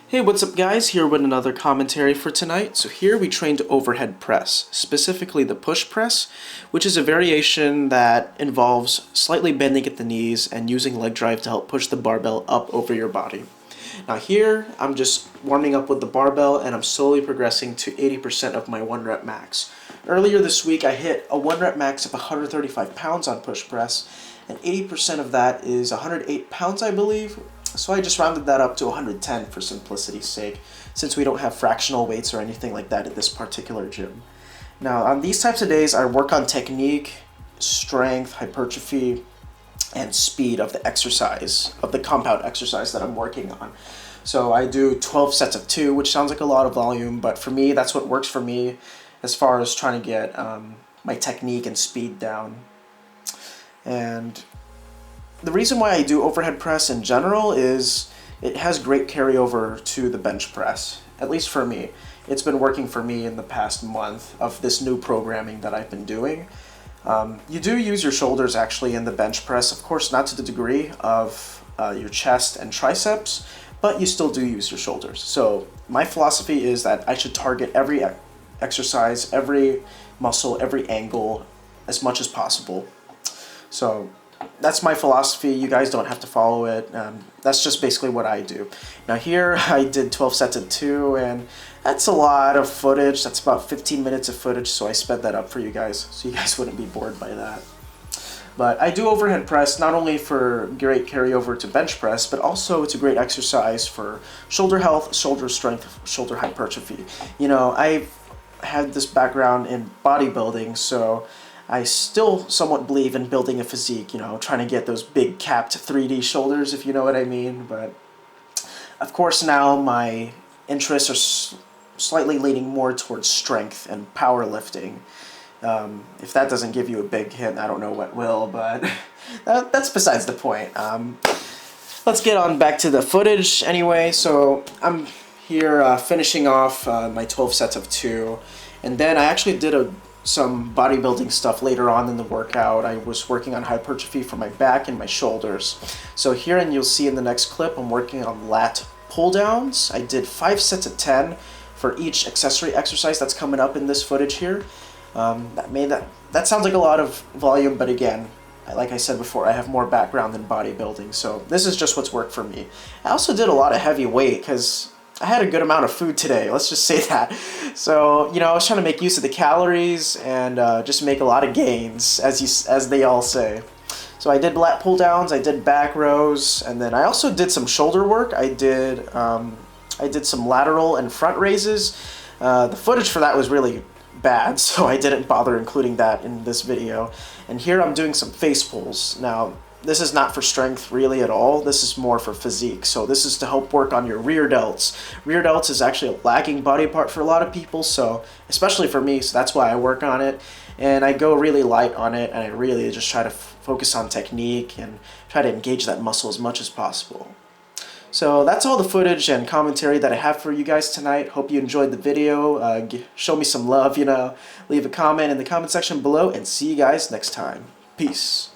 Hey, what's up guys? Here with another commentary for tonight. So here we trained overhead press, specifically the push press, which is a variation that involves slightly bending at the knees and using leg drive to help push the barbell up over your body. Now here, I'm just warming up with the barbell and I'm slowly progressing to 80% of my 1 rep max. Earlier this week I hit a 1 rep max of 135 pounds on push press, and 80% of that is 108 pounds I believe. So I just rounded that up to 110 for simplicity's sake, since we don't have fractional weights or anything like that at this particular gym. Now on these types of days I work on technique, strength, hypertrophy, and speed of the exercise, of the compound exercise that I'm working on. So I do 12 sets of 2, which sounds like a lot of volume, but for me that's what works for me as far as trying to get my technique and speed down. And the reason why I do overhead press in general is it has great carryover to the bench press, at least for me. It's been working for me in the past month of this new programming that I've been doing. You do use your shoulders actually in the bench press, of course not to the degree of your chest and triceps, but you still do use your shoulders. So my philosophy is that I should target every exercise, every muscle, every angle as much as possible. So that's my philosophy. You guys don't have to follow it. That's just basically what I do. Now here I did 12 sets of 2, and that's a lot of footage. That's about 15 minutes of footage, so I sped that up for you guys so you guys wouldn't be bored by that. But I do overhead press not only for great carryover to bench press, but also it's a great exercise for shoulder health, shoulder strength, shoulder hypertrophy. You know, I've had this background in bodybuilding, so I still somewhat believe in building a physique, you know, trying to get those big capped 3D shoulders, if you know what I mean. But of course now my interests are slightly leaning more towards strength and powerlifting. If that doesn't give you a big hint, I don't know what will, but that's besides the point. Let's get on back to the footage anyway. So I'm here finishing off my 12 sets of 2, and then I actually did some bodybuilding stuff later on in the workout. I was working on hypertrophy for my back and my shoulders. So here, and you'll see in the next clip, I'm working on lat pull downs. I did 5 sets of 10 for each accessory exercise that's coming up in this footage here. That sounds like a lot of volume, but again, like I said before, I have more background in bodybuilding, so this is just what's worked for me. I also did a lot of heavy weight because I had a good amount of food today, let's just say that. So, you know, I was trying to make use of the calories and just make a lot of gains, as they all say. So I did lat pull downs, I did back rows, and then I also did some shoulder work. I did some lateral and front raises. The footage for that was really bad, so I didn't bother including that in this video. And here I'm doing some face pulls. Now, this is not for strength really at all. This is more for physique. So this is to help work on your rear delts. Rear delts is actually a lagging body part for a lot of people, so especially for me, so that's why I work on it. And I go really light on it, and I really just try to focus on technique and try to engage that muscle as much as possible. So that's all the footage and commentary that I have for you guys tonight. Hope you enjoyed the video. Show me some love, you know. Leave a comment in the comment section below, and see you guys next time. Peace.